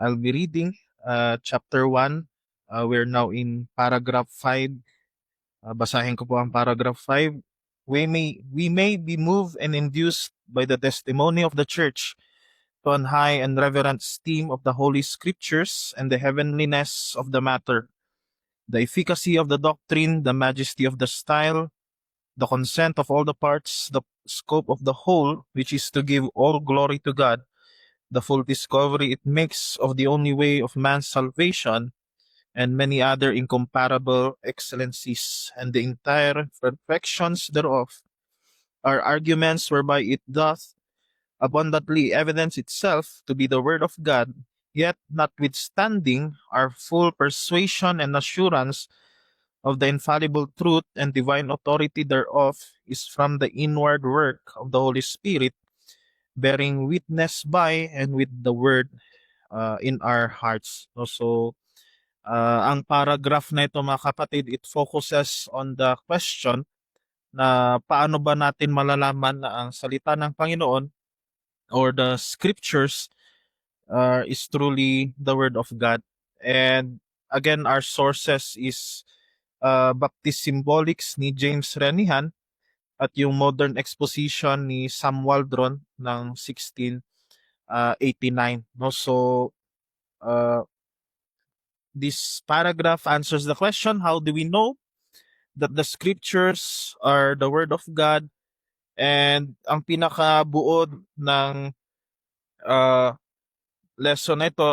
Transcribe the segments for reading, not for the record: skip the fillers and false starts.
I'll be reading chapter 1. We're now in paragraph 5. Basahin ko po ang paragraph 5. We may be moved and induced by the testimony of the church to an high and reverent esteem of the Holy Scriptures and the heavenliness of the matter, the efficacy of the doctrine, the majesty of the style, the consent of all the parts, the scope of the whole, which is to give all glory to God, the full discovery it makes of the only way of man's salvation, and many other incomparable excellencies, and the entire perfections thereof, are arguments whereby it doth abundantly evidence itself to be the word of God, yet notwithstanding our full persuasion and assurance of the infallible truth and divine authority thereof is from the inward work of the Holy Spirit, bearing witness by and with the word in our hearts. So, ang paragraph na ito mga kapatid, it focuses on the question na paano ba natin malalaman na ang salita ng Panginoon or the scriptures is truly the word of God. And again, our sources is Baptist Symbolics ni James Renihan at yung Modern Exposition ni Sam Waldron ng 1689. No? So, this paragraph answers the question, how do we know that the scriptures are the word of God? And ang pinakabuod ng lesson na ito,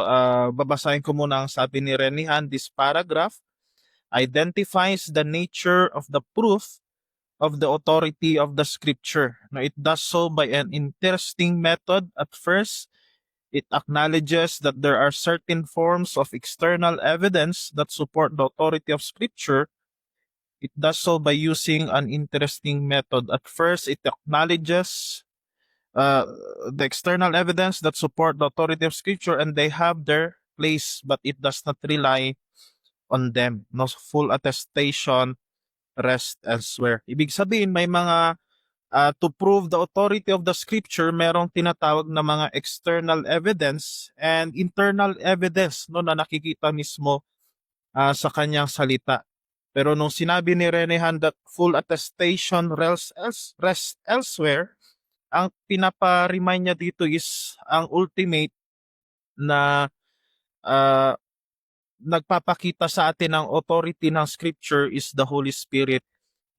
babasahin ko muna ang sabi ni Renihan. This paragraph identifies the nature of the proof of the authority of the scripture. Now, it does so by an interesting method. At first, it acknowledges that there are certain forms of external evidence that support the authority of scripture. It does so by using an interesting method. At first, it acknowledges the external evidence that support the authority of scripture, and they have their place, but it does not rely on them. No full attestation rest elsewhere. Ibig sabihin, may mga to prove the authority of the scripture, merong tinatawag na mga external evidence and internal evidence, no, na nakikita mismo sa kanyang salita. Pero nung sinabi ni Renihan that full attestation rest elsewhere, ang pinapa-remind niya dito is ang ultimate na nagpapakita sa atin ng authority ng scripture is the Holy Spirit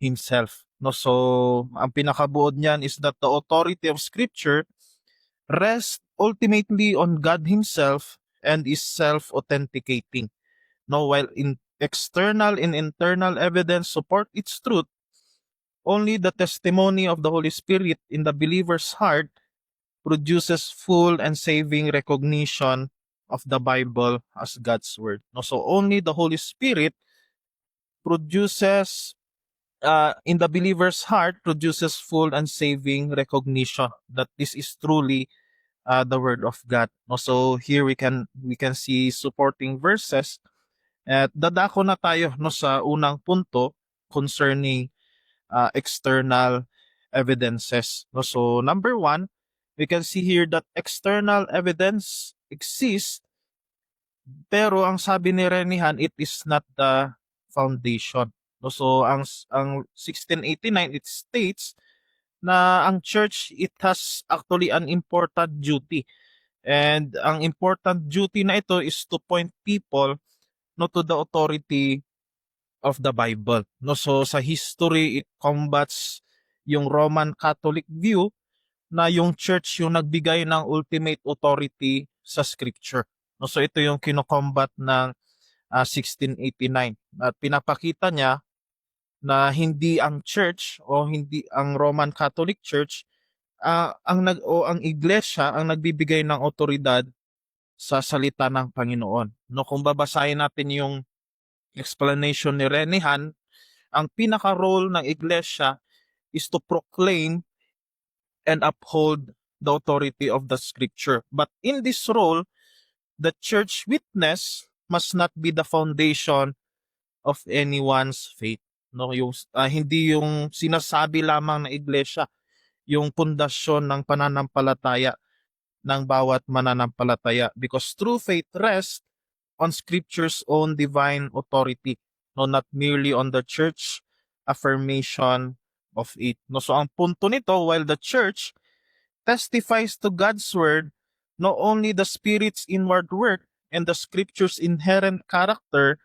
himself. No, so ang pinakabuod niyan is that the authority of scripture rests ultimately on God himself and is self-authenticating. No, while in external and internal evidence support its truth, only the testimony of the Holy Spirit in the believer's heart produces full and saving recognition of the Bible as God's word. No, so only the Holy Spirit produces in the believer's heart produces full and saving recognition that this is truly the word of God. No, so here we can see supporting verses. At dadako na tayo no sa unang punto concerning external evidences. No, so number 1, we can see here that external evidence exists, pero ang sabi ni Renihan, it is not the foundation. No, so ang 1689 it states na ang church, it has actually an important duty. And ang important duty na ito is to point people no to the authority of the Bible. No, so sa history, it combats yung Roman Catholic view na yung church yung nagbigay ng ultimate authority sa scripture. No, so ito yung kino-combat ng 1689. At pinapakita niya na hindi ang church o hindi ang Roman Catholic Church ang iglesia ang nagbibigay ng otoridad sa salita ng Panginoon. No, kung babasahin natin yung explanation ni Renihan, ang pinaka-role ng iglesia is to proclaim and uphold the authority of the scripture. But in this role, the church witness must not be the foundation of anyone's faith. No, yung hindi yung sinasabi lamang ng iglesia yung pundasyon ng pananampalataya ng bawat mananampalataya because true faith rests on Scripture's own divine authority, no, not merely on the church affirmation of it. No, so ang punto nito, while the church testifies to God's word, not only the Spirit's inward work and the Scripture's inherent character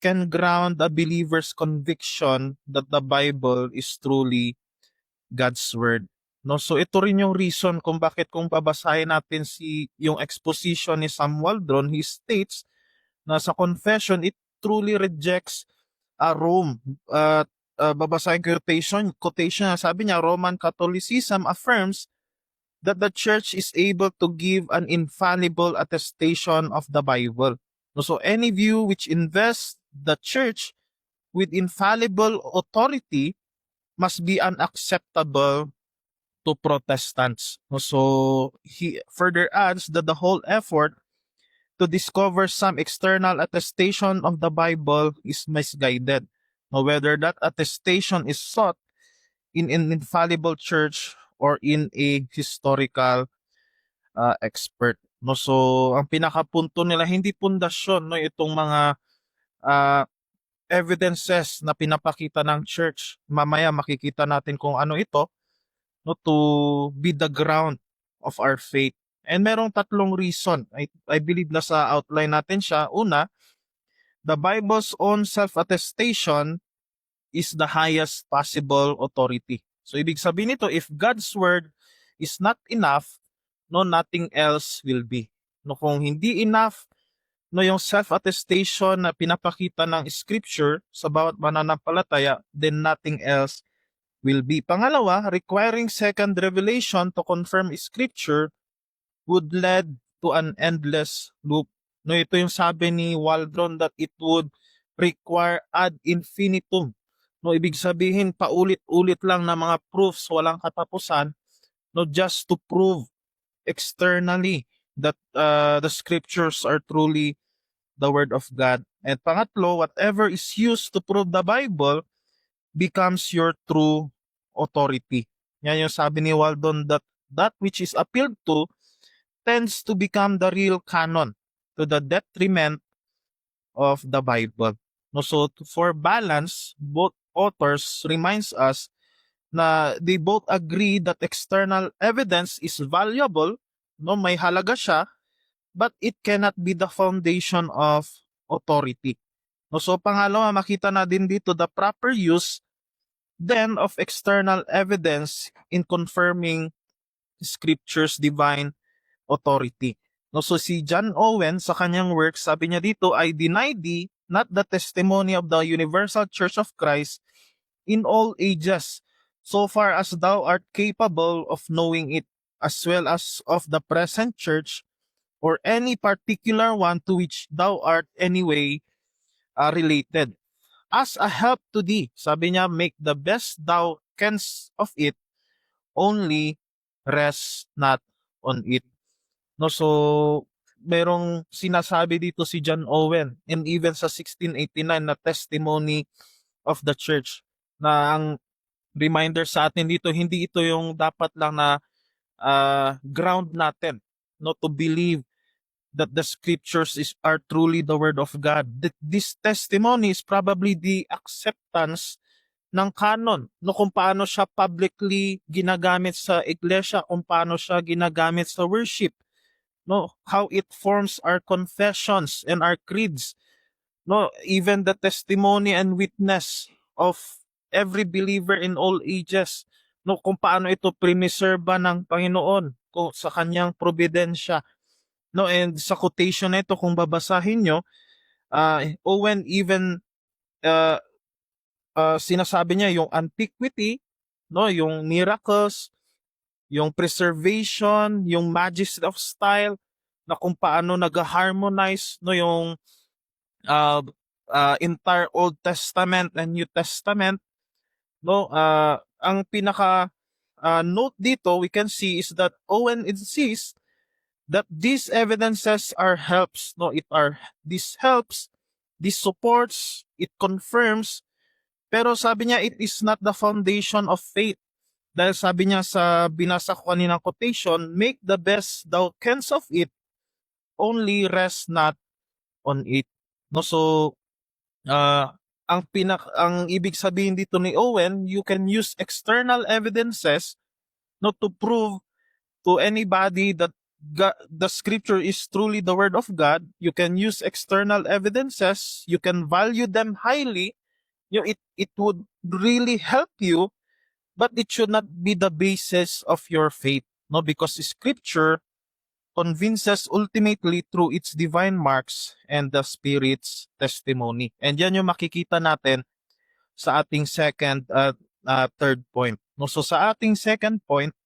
can ground a believer's conviction that the Bible is truly God's word. No, so ito rin yung reason kung bakit kung babasahin natin yung exposition ni Sam Waldron, he states na sa confession it truly rejects Rome. Babasahin ko yung quotation niya, sabi niya, Roman Catholicism affirms that the church is able to give an infallible attestation of the Bible. So any view which invests the church with infallible authority must be unacceptable to Protestants. So he further adds that the whole effort to discover some external attestation of the Bible is misguided. Now, whether that attestation is sought in an infallible church or in a historical expert. No, so ang pinakapunto nila hindi pundasyon, no, itong mga uh, evidences na pinapakita ng church. Mamaya makikita natin kung ano ito, no, to be the ground of our faith. And merong tatlong reason. I believe na sa outline natin siya. Una, the Bible's own self-attestation is the highest possible authority. So ibig sabihin nito, if God's word is not enough, no, nothing else will be. No, kung hindi enough, no, yung self-attestation na pinapakita ng scripture sa bawat mananampalataya, then nothing else will be. Pangalawa, requiring second revelation to confirm scripture would lead to an endless loop. No, ito yung sabi ni Waldron that it would require ad infinitum. No, ibig sabihin paulit-ulit lang na mga proofs, walang katapusan, no, just to prove externally that the scriptures are truly the word of God. And pangatlo, whatever is used to prove the Bible becomes your true authority. Yan yung sabi ni Waldron that which is appealed to tends to become the real canon to the detriment of the Bible. No, so for balance, both authors reminds us na they both agree that external evidence is valuable, no, may halaga siya, but it cannot be the foundation of authority. No, so pangalawa, makita na din dito the proper use then of external evidence in confirming Scripture's divine authority. No, so si John Owen sa kanyang work, sabi niya dito, I deny thee not the testimony of the universal Church of Christ in all ages, so far as thou art capable of knowing it, as well as of the present church, or any particular one to which thou art anyway related. As a help to thee, sabi niya, make the best thou canst of it, only rest not on it. No, so merong sinasabi dito si John Owen and even sa 1689 na testimony of the church na ang reminder sa atin dito, hindi ito yung dapat lang na ground natin, no, to believe that the scriptures are truly the word of God. This testimony is probably the acceptance ng canon, no, kung paano siya publicly ginagamit sa iglesia, kung paano siya ginagamit sa worship, no, how it forms our confessions and our creeds, no, even the testimony and witness of every believer in all ages, no, kung paano ito priniserba ng Panginoon kung sa kanyang providensya, no, and sa quotation na ito kung babasahin nyo, Owen even sinasabi niya yung antiquity, no, yung miracles, yung preservation, yung majesty of style, na kung paano nag-harmonize, no, yung entire Old Testament and New Testament, no. Ang pinaka note dito we can see is that Owen insists that these evidences are helps, no, this helps, this supports, it confirms, pero sabi niya it is not the foundation of faith. Dahil sabi niya sa binasa ko kaninang quotation, make the best thou canst of it, only rest not on it. No, so ang ibig sabihin dito ni Owen, you can use external evidences not to prove to anybody that the scripture is truly the word of God. You can use external evidences, you can value them highly. It would really help you, but it should not be the basis of your faith. No, because scripture convinces ultimately through its divine marks and the Spirit's testimony. And yan yung makikita natin sa ating second at third point. No, so sa ating second point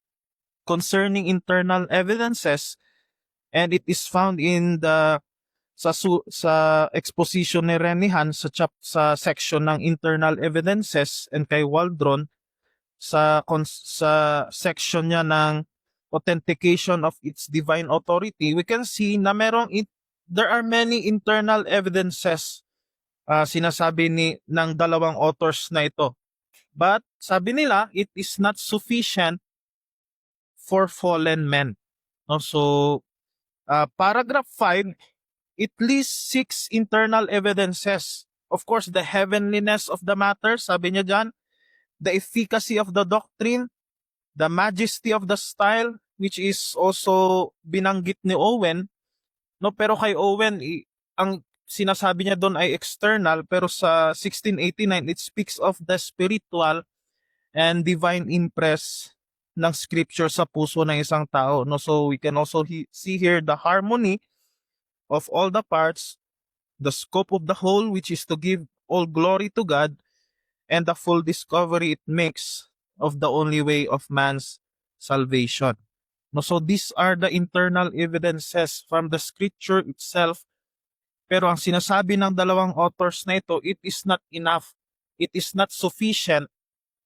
concerning internal evidences, and it is found in the sa exposition ni Renihan sa section ng internal evidences, and kay Waldron sa section niya ng authentication of its divine authority, we can see na there are many internal evidences sinasabi ng dalawang authors na ito. But sabi nila, it is not sufficient for fallen men. No? So, paragraph 5, it lists 6 internal evidences. Of course, the heavenliness of the matter, sabi niya dyan, the efficacy of the doctrine, the majesty of the style, which is also binanggit ni Owen. No, pero kay Owen, ang sinasabi niya doon ay external, pero sa 1689, it speaks of the spiritual and divine impress ng scripture sa puso ng isang tao. No, so we can also see here the harmony of all the parts, the scope of the whole, which is to give all glory to God, and the full discovery it makes of the only way of man's salvation. No, so these are the internal evidences from the scripture itself. Pero ang sinasabi ng dalawang authors na ito, it is not enough. It is not sufficient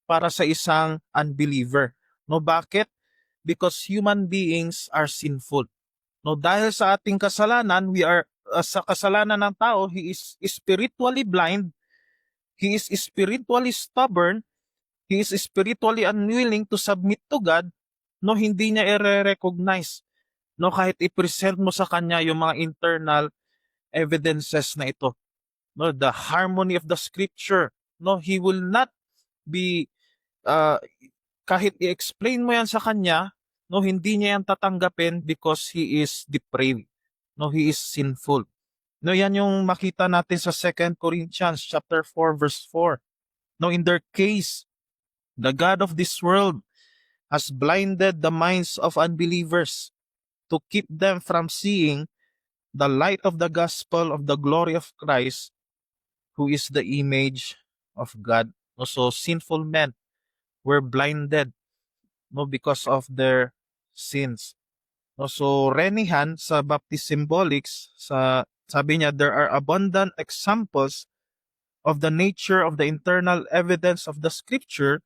para sa isang unbeliever. No, bakit? Because human beings are sinful. No, dahil sa ating kasalanan, we are sa kasalanan ng tao, he is spiritually blind. He is spiritually stubborn. He is spiritually unwilling to submit to God. No, hindi niya i-recognize. No, kahit i-present mo sa kanya yung mga internal evidences na ito. No, the harmony of the scripture. No, he will not be kahit i-explain mo yan sa kanya, no, hindi niya yan tatanggapin because he is depraved. No, he is sinful. No, yan yung makita natin sa 2 Corinthians chapter 4 verse 4. No, in their case, the God of this world has blinded the minds of unbelievers to keep them from seeing the light of the gospel of the glory of Christ, who is the image of God. No, so sinful men were blinded, no, because of their sins. No, so Renihan sa Baptist Symbolics, sabi niya, there are abundant examples of the nature of the internal evidence of the scripture.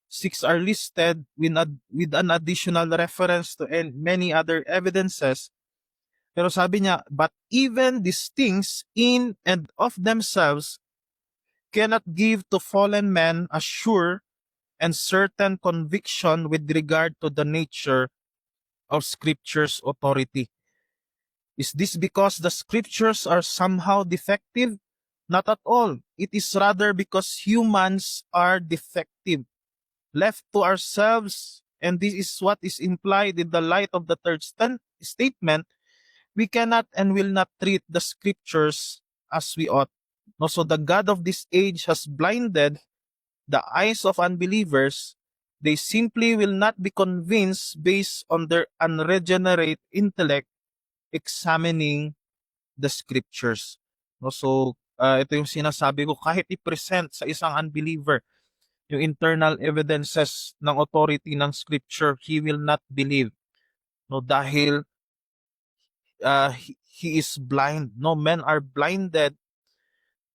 6 are listed with an additional reference to many other evidences. Pero sabi niya, but even these things in and of themselves cannot give to fallen men a sure and certain conviction with regard to the nature of Scripture's authority. Is this because the Scriptures are somehow defective? Not at all. It is rather because humans are defective. Left to ourselves, and this is what is implied in the light of the third statement, we cannot and will not treat the Scriptures as we ought. No, so the God of this age has blinded the eyes of unbelievers. They simply will not be convinced based on their unregenerate intellect examining the scriptures. No, so ito yung sinasabi ko, kahit i-present sa isang unbeliever yung internal evidences ng authority ng scripture, he will not believe. No, dahil he is blind. No, men are blinded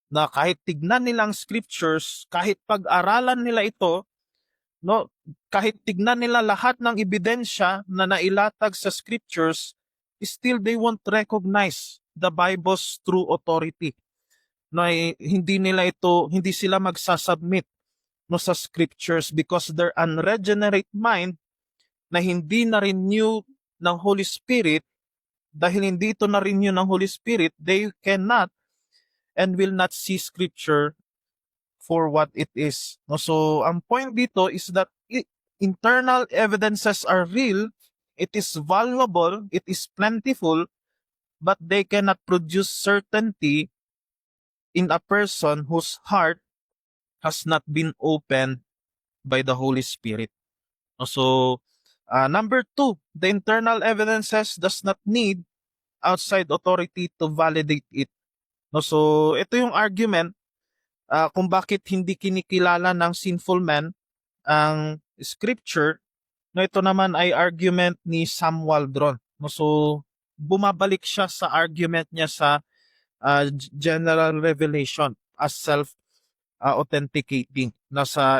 na kahit tignan nilang scriptures, kahit pag-aralan nila ito, no, kahit tignan nila lahat ng ebidensya na nailatag sa scriptures, still they won't recognize the Bible's true authority. No, hindi sila magsasubmit no sa scriptures because their unregenerate mind na hindi na-renew ng Holy Spirit, dahil hindi ito na-renew ng Holy Spirit, they cannot and will not see scripture for what it is. No, so ang point dito is that internal evidences are real, it is valuable, it is plentiful, but they cannot produce certainty in a person whose heart has not been opened by the Holy Spirit. No, so number two, the internal evidences does not need outside authority to validate it. No, so ito yung argument kung bakit hindi kinikilala ng sinful man ang scripture. No, ito naman ay argument ni Sam Waldron. No, so bumabalik siya sa argument niya sa general revelation as self authenticating. Na sa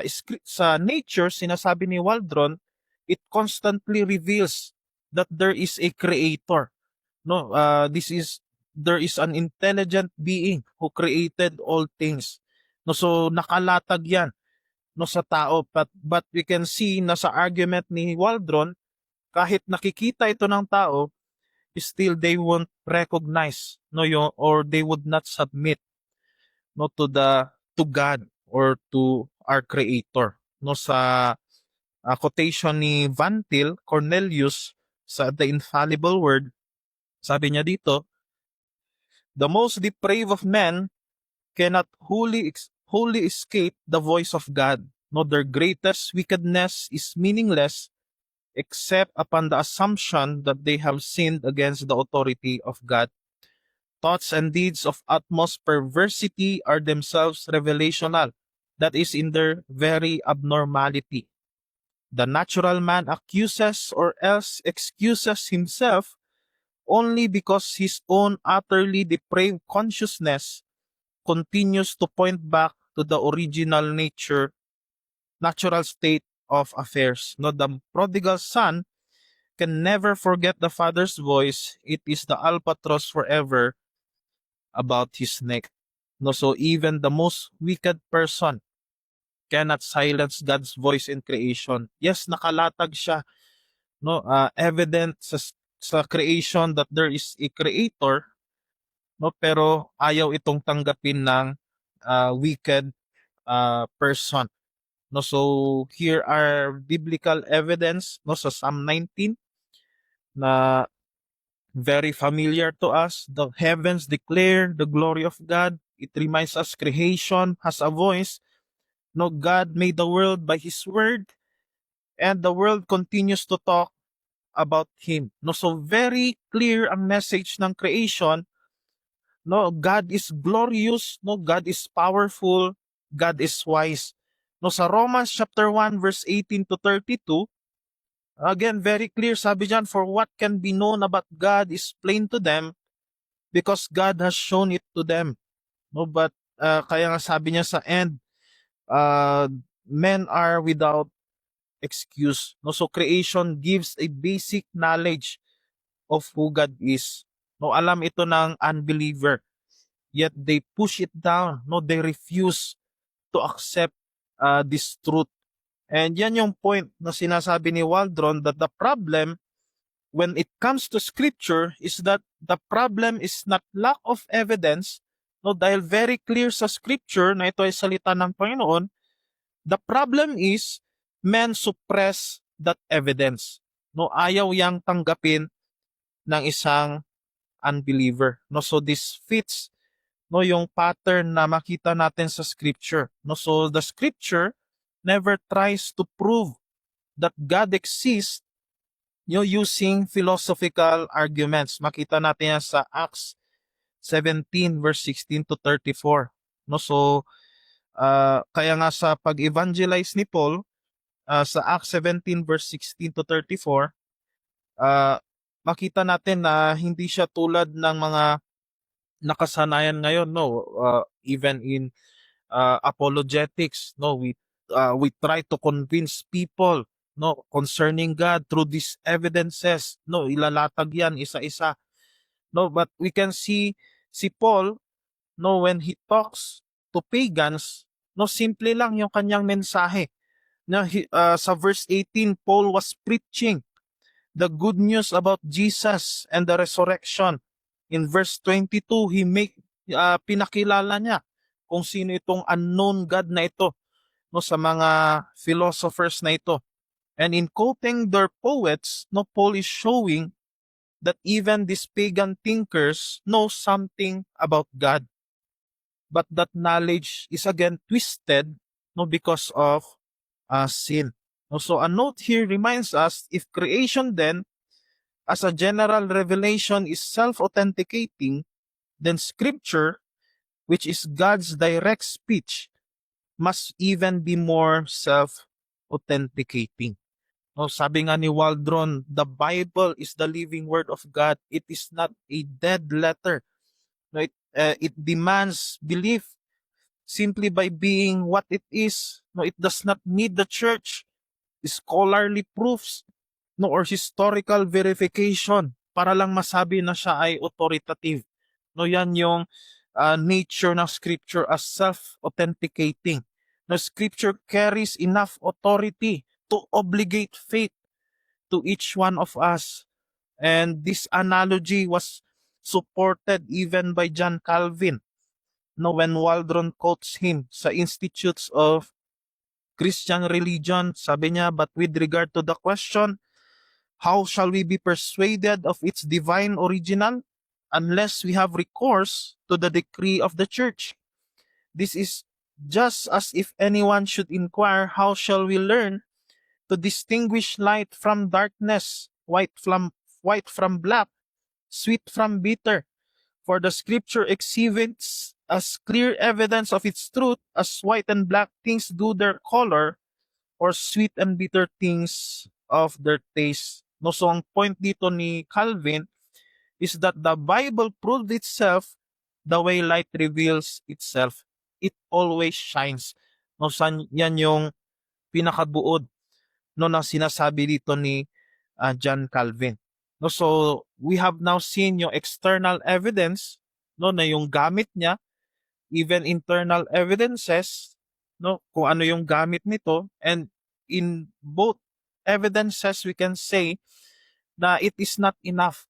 nature, sinasabi ni Waldron, it constantly reveals that there is a creator. No, there is an intelligent being who created all things. No, so nakalatag 'yan no sa tao, but we can see na sa argument ni Waldron, kahit nakikita ito ng tao, still they won't recognize no yung, or they would not submit no to God or to our creator. No, sa quotation ni Van Til Cornelius sa The Infallible Word, sabi niya dito, the most depraved of men cannot wholly escape the voice of God. No, their greatest wickedness is meaningless except upon the assumption that they have sinned against the authority of God. Thoughts and deeds of utmost perversity are themselves revelational, that is, in their very abnormality. The natural man accuses or else excuses himself only because his own utterly depraved consciousness continues to point back to the original natural state of affairs. No, the prodigal son can never forget the father's voice. It is the albatross forever about his neck. No, so even the most wicked person cannot silence God's voice in creation. Yes, nakalatag siya, no, evident sa creation that there is a creator, no, pero ayaw itong tanggapin ng wicked person. No, so here are biblical evidence no sa Psalm 19 na very familiar to us. The heavens declare the glory of God. It reminds us creation has a voice. No, God made the world by His word, and the world continues to talk about Him. No, so very clear ang message ng creation. No, God is glorious. No, God is powerful. God is wise. No, sa Romans chapter 1 verse 18 to 32, again very clear, sabi diyan, for what can be known about God is plain to them because God has shown it to them. No, but kaya nga sabi niya sa end, men are without excuse. No, so creation gives a basic knowledge of who God is. No, alam ito ng unbeliever. Yet they push it down. No, they refuse to accept this truth. And yan yung point na sinasabi ni Waldron, that the problem when it comes to scripture is that the problem is not lack of evidence. No, dahil very clear sa scripture na ito ay salita ng Panginoon, the problem is men suppress that evidence. No, ayaw yang tanggapin ng isang unbeliever. No, so this fits no yung pattern na makita natin sa scripture. No, so the scripture never tries to prove that God exists using philosophical arguments. Makita natin yan sa Acts 17 verse 16 to 34. No, so kaya nga sa pag-evangelize ni Paul sa Acts 17 verse 16 to 34, makita natin na hindi siya tulad ng mga nakasanayan ngayon, no, even in apologetics, no, we try to convince people no concerning God through these evidences. No, ilalatag yan isa-isa. No, but we can see si Paul no when he talks to pagans, No, simple lang yung kanyang mensahe. Sa verse 18, Paul was preaching the good news about Jesus and the resurrection. In verse 22, pinakilala niya kung sino itong unknown God na ito, no, sa mga philosophers na ito. And in quoting their poets, no, Paul is showing that even these pagan thinkers know something about God, but that knowledge is again twisted, no, because of sin. No, so a note here reminds us, if creation then, as a general revelation, is self-authenticating, then Scripture, which is God's direct speech, must even be more self-authenticating. No, sabi nga ni Waldron, the Bible is the living word of God. It is not a dead letter. No, it demands belief simply by being what it is. No, it does not need the church, scholarly proofs, no, or historical verification para lang masabi na siya ay authoritative. No, yan yung nature ng Scripture as self-authenticating. No, Scripture carries enough authority to obligate faith to each one of us. And this analogy was supported even by John Calvin. No, when Waldron quotes him sa Institutes of Christian Religion, sabi niya, but with regard to the question, how shall we be persuaded of its divine original unless we have recourse to the decree of the church? This is just as if anyone should inquire, how shall we learn to distinguish light from darkness, white from black, sweet from bitter? For the Scripture exhibits as clear evidence of its truth as white and black things do their color, or sweet and bitter things of their taste. No, so ang point dito ni Calvin is that the Bible proved itself the way light reveals itself. It always shines. No, yan yung pinakabuod, no, na sinasabi dito ni John Calvin. No, so we have now seen yung external evidence, no, na yung gamit niya, even internal evidences, no, kung ano yung gamit nito, and in both evidences we can say na it is not enough,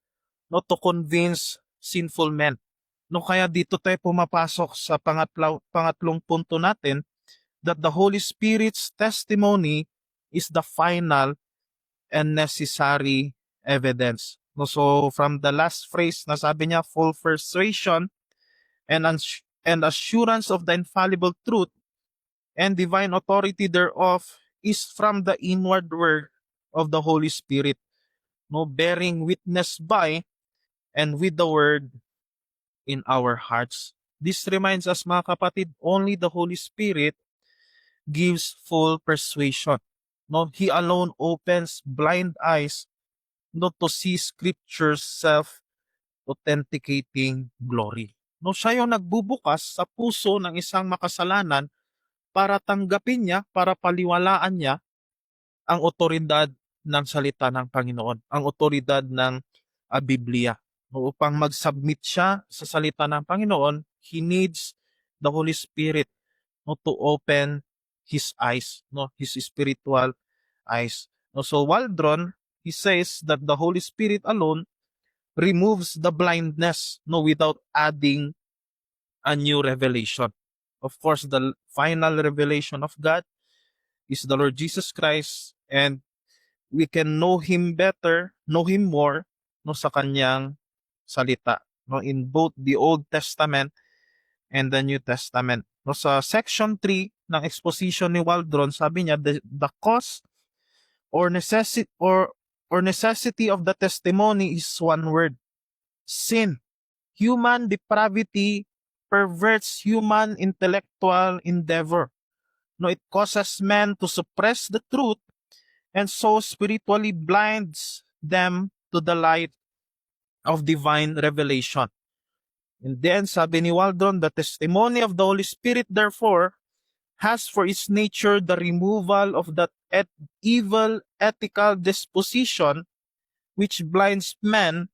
no, to convince sinful men. No, kaya dito tayo pumapasok sa pangatlong punto natin, that the Holy Spirit's testimony is the final and necessary evidence. No, so from the last phrase na sabi niya, full persuasion and assurance of the infallible truth and divine authority thereof is from the inward work of the Holy Spirit, no, bearing witness by and with the word in our hearts. This reminds us, mga kapatid, only the Holy Spirit gives full persuasion. No, He alone opens blind eyes, no, to see Scripture's self-authenticating glory. No, siya yung nagbubukas sa puso ng isang makasalanan para tanggapin niya, para paliwalaan niya ang otoridad ng salita ng Panginoon, ang otoridad ng Biblia. No, upang mag-submit siya sa salita ng Panginoon, he needs the Holy Spirit, no, to open his eyes, no, his spiritual eyes. No, so Waldron, he says that the Holy Spirit alone removes the blindness, no, without adding a new revelation. Of course, the final revelation of God is the Lord Jesus Christ, and we can know Him better, know Him more, no, sa Kanyang salita, no, in both the Old Testament and the New Testament. No, sa section 3 ng exposition ni Waldron, sabi niya, the cause or necessity of the testimony is one word: sin. Human depravity perverts human intellectual endeavor. No, it causes men to suppress the truth and so spiritually blinds them to the light of divine revelation. And then, sabi ni Waldron, the testimony of the Holy Spirit, therefore, has for its nature the removal of that evil ethical disposition which blinds men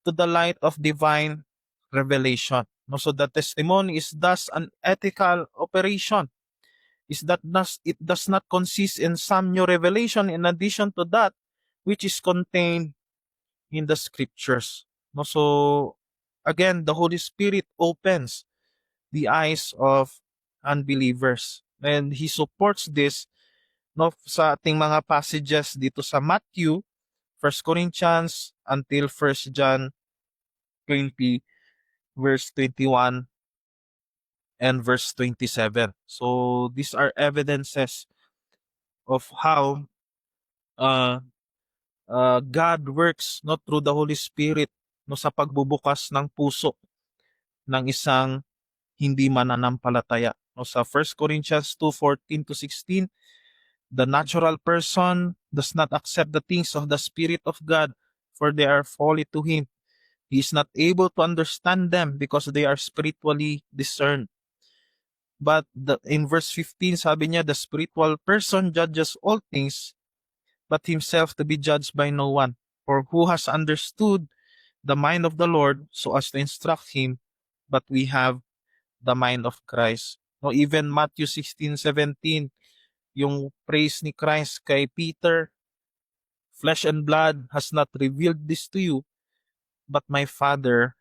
to the light of divine revelation. No, so the testimony is thus an ethical operation. is that it does not consist in some new revelation in addition to that which is contained in the scriptures. No, so again, the Holy Spirit opens the eyes of unbelievers. And He supports this no, sa ating mga passages dito sa Matthew, 1 Corinthians until 1 John 20, verse 21 and verse 27. So these are evidences of how uh, God works not through the Holy Spirit no sa pagbubukas ng puso ng isang hindi mananampalataya. No, sa 1 Corinthians 2:14 to 16, the natural person does not accept the things of the Spirit of God, for they are folly to him. He is not able to understand them because they are spiritually discerned. But in verse 15, sabi niya, the spiritual person judges all things, but himself to be judged by no one. For who has understood the mind of the Lord so as to instruct him? But we have the mind of Christ. No, even Matthew 16:17, yung praise ni Christ kay Peter, flesh and blood has not revealed this to you, but my Father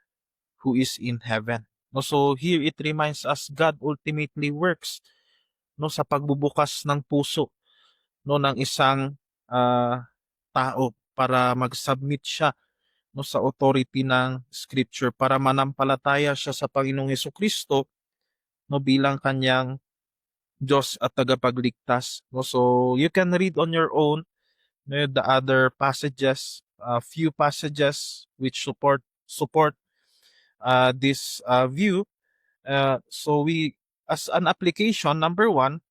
who is in heaven. No, so here it reminds us God ultimately works no sa pagbubukas ng puso no ng isang tao para mag-submit siya no sa authority ng scripture para manampalataya siya sa Panginoong Hesukristo no bilang kanyang Diyos at tagapagligtas. No, so you can read on your own no, the other passages, few passages which support this view. So we, as an application, number one,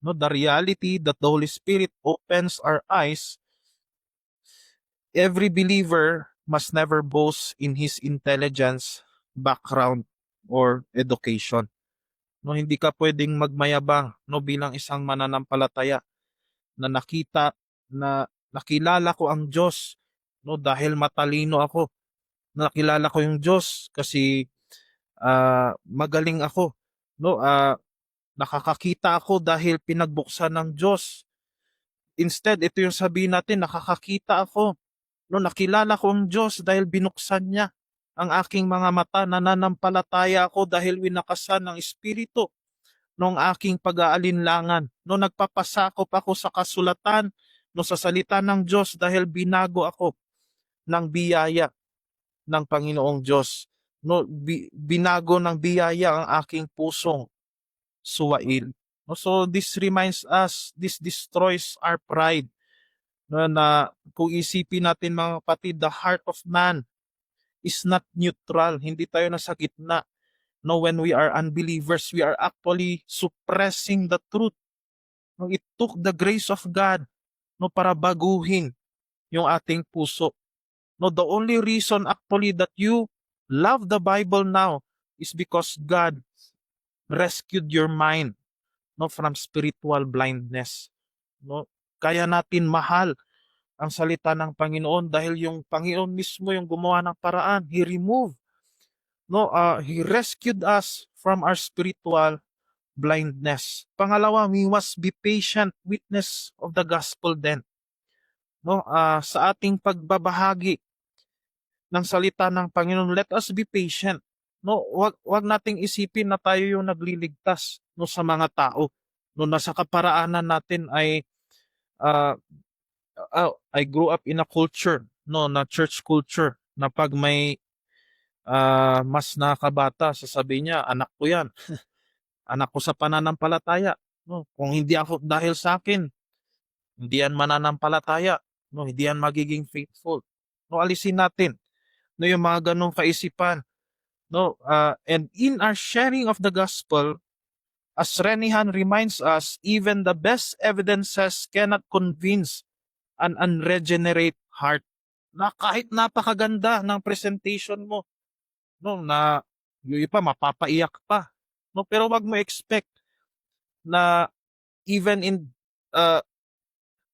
no, the reality that the Holy Spirit opens our eyes. Every believer must never boast in his intelligence, background, or education. No, hindi ka pwedeng magmayabang no bilang isang mananampalataya na nakilala ko ang Diyos no dahil matalino ako. Nakilala ko yung Diyos kasi magaling ako. No, nakakakita ako dahil pinagbuksan ng Diyos. Instead, ito yung sabihin natin, nakakakita ako. No, nakilala ko ang Diyos dahil binuksan niya ang aking mga mata, nananampalataya ako dahil winakasan ng Espiritu ng aking pag-aalinlangan. No, nagpapasakop ako sa kasulatan, no, sa salita ng Diyos dahil binago ako ng biyaya ng Panginoong Diyos. No, binago ng biyaya ang aking pusong suwail. No, so this reminds us, this destroys our pride. No, na kung isipin natin mga kapatid, the heart of man is not neutral. Hindi tayo nasa gitna. No, when we are unbelievers, we are actually suppressing the truth. No, it took the grace of God no, para baguhin yung ating puso. No, the only reason actually that you love the Bible now is because God rescued your mind no, from spiritual blindness. No, kaya natin mahal ang salita ng Panginoon dahil yung Panginoon mismo yung gumawa ng paraan. He removed, no, He rescued us from our spiritual blindness. Pangalawa, we must be patient witness of the gospel then. No, sa ating pagbabahagi ng salita ng Panginoon, let us be patient. No, wag nating isipin na tayo yung nagliligtas no sa mga tao. No, nasa kaparaanan natin ay I grew up in a culture, no, na church culture na pag may mas nakabata, sasabihin niya, anak ko 'yan. Anak ko sa pananampalataya. No, kung hindi ako dahil sa akin, hindi yan mananampalataya. No, hindi yan magiging faithful. No, alisin natin no yung mga ganong kaisipan. No, and in our sharing of the gospel, as Renihan reminds us, even the best evidences cannot convince an unregenerate heart. Na kahit napakaganda ng presentation mo, no, na yung iba mapapaiyak pa. No, pero wag mo expect na even in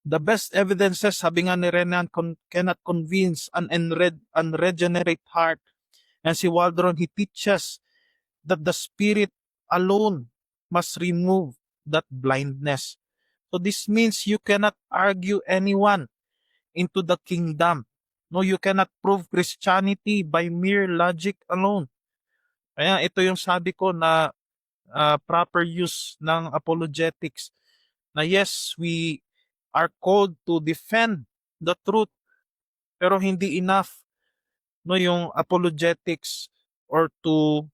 the best evidences, sabi nga ni Renan, cannot convince an unregenerate heart. And si Waldron, he teaches that the Spirit alone must remove that blindness. So this means you cannot argue anyone into the kingdom. No, you cannot prove Christianity by mere logic alone. Kaya ito yung sabi ko na proper use ng apologetics. Na yes, we are called to defend the truth, pero hindi enough no yung apologetics or to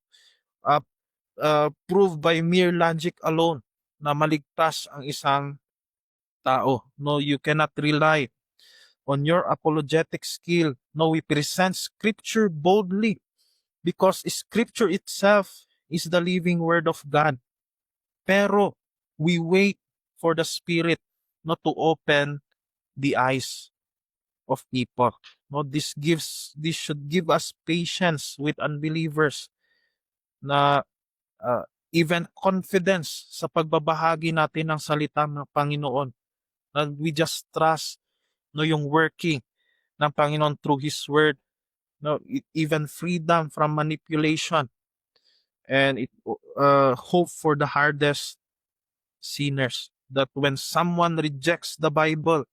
uh, prove by mere logic alone na maligtas ang isang tao. No, you cannot rely on your apologetic skill. No, we present scripture boldly because scripture itself is the living word of God. Pero we wait for the Spirit not to open the eyes of people. No, this should give us patience with unbelievers na even confidence sa pagbabahagi natin ng salita ng Panginoon. Na we just trust no yung working ng Panginoon through His Word. No, even freedom from manipulation and hope for the hardest sinners. That when someone rejects the Bible,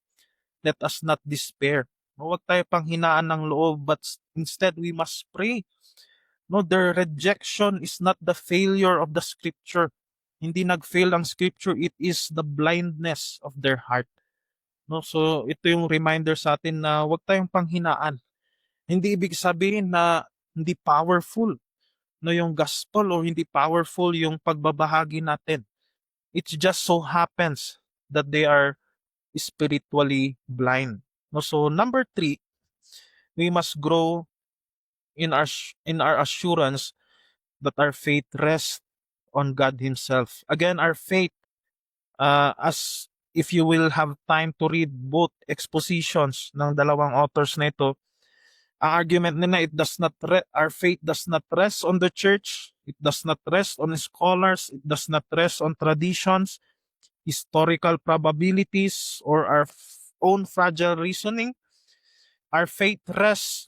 let us not despair. No, huwag tayo panghinaan ng loob, but instead we must pray. No, their rejection is not the failure of the scripture. Hindi nag-fail ang scripture, it is the blindness of their heart. No, so ito yung reminder sa atin na huwag tayong panghinaan. Hindi ibig sabihin na hindi powerful no yung gospel o hindi powerful yung pagbabahagi natin. It just so happens that they are spiritually blind. No, so number 3, we must grow in our assurance that our faith rests on God Himself. Again, our faith, as if you will have time to read both expositions ng dalawang authors na ito, ang argument nila, our faith does not rest on the church, it does not rest on scholars, it does not rest on traditions, historical probabilities, or our own fragile reasoning. Our faith rests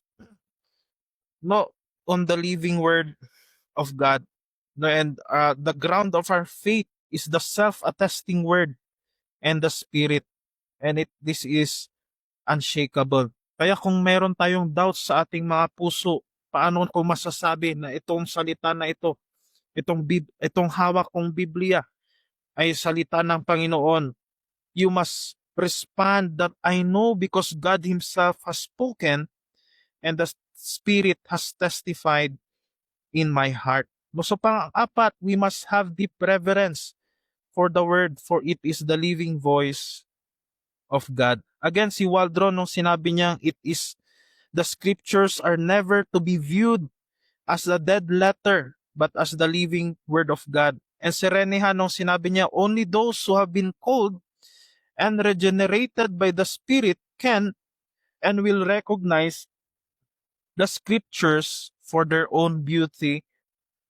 no on the living word of God. No, and the ground of our faith is the self-attesting word and the Spirit. And this is unshakable. Kaya kung meron tayong doubts sa ating mga puso, paano ko masasabi na itong salita na ito, itong hawak kong Biblia ay salita ng Panginoon? You must respond that I know because God Himself has spoken and the Spirit has testified in my heart. So pang-apat, we must have deep reverence for the Word, for it is the living voice of God. Again, si Waldron, nung sinabi niya, the scriptures are never to be viewed as a dead letter, but as the living word of God. And si Renehan, nung sinabi niya, only those who have been called and regenerated by the Spirit can and will recognize the scriptures for their own beauty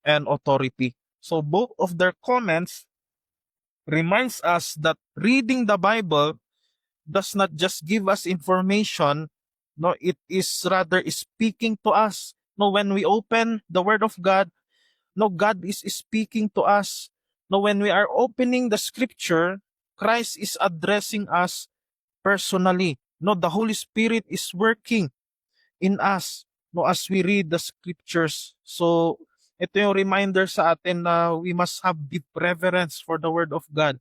and authority. So both of their comments reminds us that reading the Bible does not just give us information, no, it is rather speaking to us. No, when we open the Word of God, no, God is speaking to us. No, when we are opening the Scripture, Christ is addressing us personally. No, the Holy Spirit is working in us, no, as we read the Scriptures. So, ito yung reminder sa atin na we must have deep reverence for the Word of God.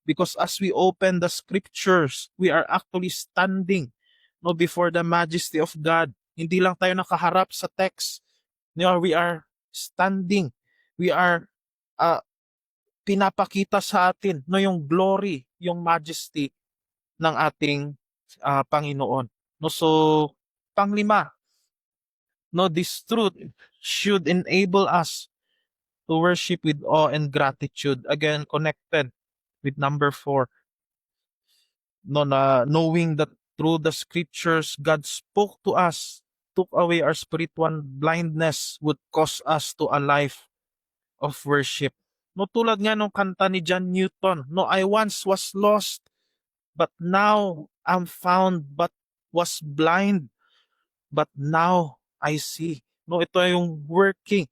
Because as we open the scriptures, we are actually standing no, before the majesty of God. Hindi lang tayo nakaharap sa text. No, we are standing. We are pinapakita sa atin no, yung glory, yung majesty ng ating Panginoon. No, so, panglima, no, this truth should enable us to worship with awe and gratitude. Again, connected with number 4, no, na knowing that through the scriptures God spoke to us, took away our spiritual blindness, would cause us to a life of worship. No, tulad nga nung kanta ni John Newton, no, I once was lost, but now I'm found, but was blind, but now I see. No, ito yung working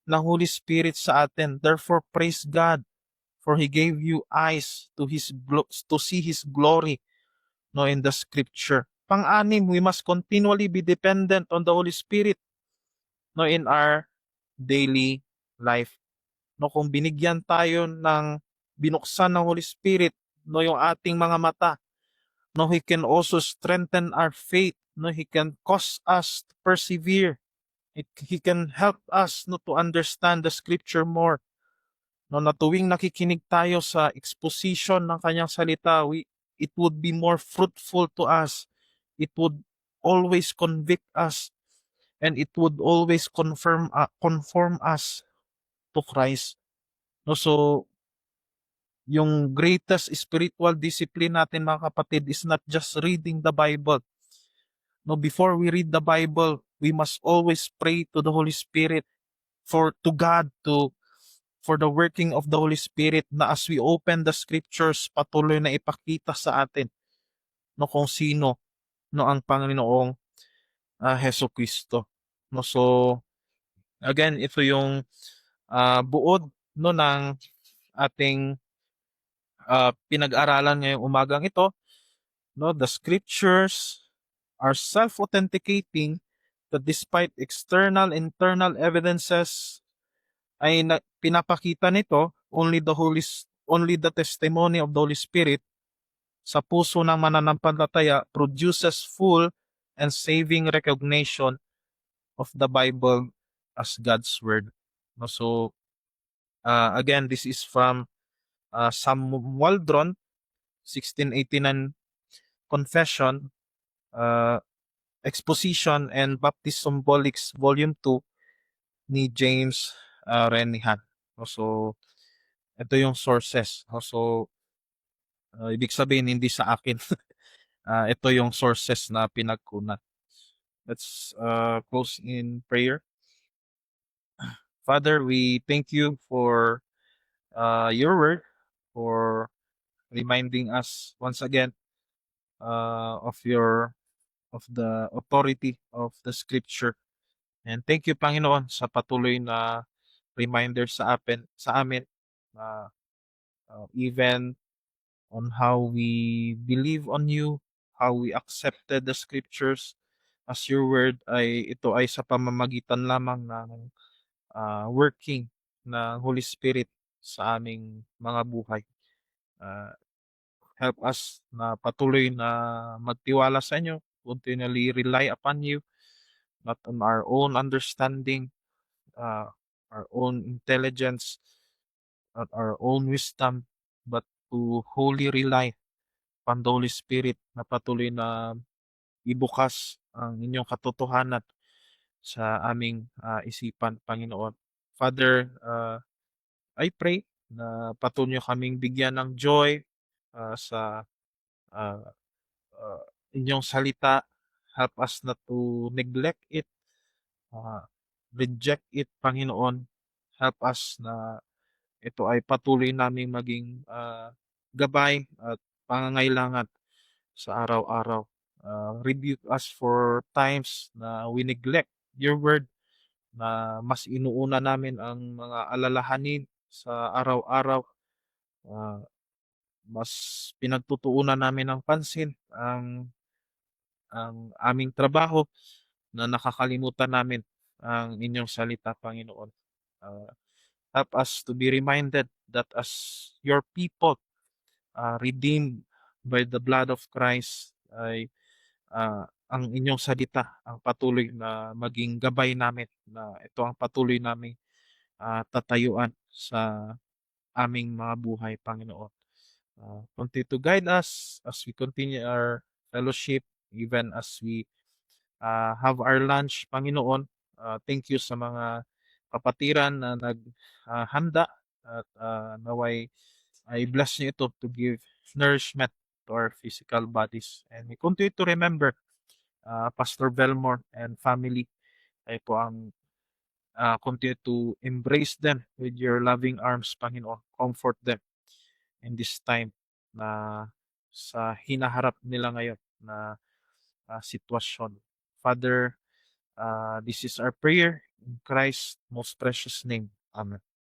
ng Holy Spirit sa atin. Therefore, praise God For He gave you eyes to to see His glory, no, in the Scripture. Pang-anim, we must continually be dependent on the Holy Spirit, no, in our daily life. No, kung binigyan tayo ng binuksan ng Holy Spirit, no, yung ating mga mata, no, He can also strengthen our faith, no, He can cause us to persevere. He can help us, no, to understand the Scripture more. No, na tuwing nakikinig tayo sa exposition ng kanyang salita, it would be more fruitful to us. It would always convict us, and it would always conform us to Christ. No, so yung greatest spiritual discipline natin, mga kapatid, is not just reading the Bible. No, before we read the Bible, we must always pray to the Holy Spirit, to God, for the working of the Holy Spirit, na as we open the Scriptures, patuloy na ipakita sa atin, no, kung sino, no, ang Panginoong Heso Kristo. No, so again, ito yung buod, no, ng ating pinag-aralan ngayong umagang ito. No, the Scriptures are self-authenticating that despite external, internal evidences, ay pinapakita nito only the testimony of the Holy Spirit sa puso ng mananampalataya produces full and saving recognition of the Bible as God's Word. No, so again, this is from Sam Waldron, 1689 Confession, Exposition and Baptist Symbolics, Volume 2, ni James Renihan. So, ito yung sources. So, ibig sabihin, hindi sa akin. Ito yung sources na pinagkunan. Let's close in prayer. Father, we thank you for your word, for reminding us once again of the authority of the Scripture. And thank you, Panginoon, sa patuloy na reminder sa amin, even on how we believe on you, how we accepted the Scriptures as your word, ito ay sa pamamagitan lamang ng working ng Holy Spirit sa aming mga buhay. Help us na patuloy na magtiwala sa inyo, continually rely upon you, not on our own understanding, our own intelligence, not our own wisdom, but to wholly rely upon the Holy Spirit na patuloy na ibukas ang inyong katotohanan sa aming isipan, Panginoon. Father, I pray na patuloy kaming bigyan ng joy sa uh, inyong salita. Help us not to neglect it, reject it, Panginoon. Help us na ito ay patuloy naming maging gabay at pangangailangan sa araw-araw. Rebuke us for times na we neglect your word, na mas inuuna namin ang mga alalahanin sa araw-araw. Mas pinagtutuunan namin ng pansin ang aming trabaho, na nakakalimutan namin ang inyong salita, Panginoon. Help us to be reminded that as your people, redeemed by the blood of Christ, ay ang inyong salita ang patuloy na maging gabay namin, na ito ang patuloy naming tatayuan sa aming mga buhay, Panginoon. Continue to guide us as we continue our fellowship, even as we have our lunch, Panginoon. Thank you sa mga kapatiran na naghanda at naway I bless niyo ito to give nourishment to our physical bodies. And we continue to remember Pastor Belmore and family. Ay po ang continue to embrace them with your loving arms, Panginoon. Comfort them in this time na sa hinaharap nila ngayon na sitwasyon. Father, this is our prayer in Christ's most precious name. Amen.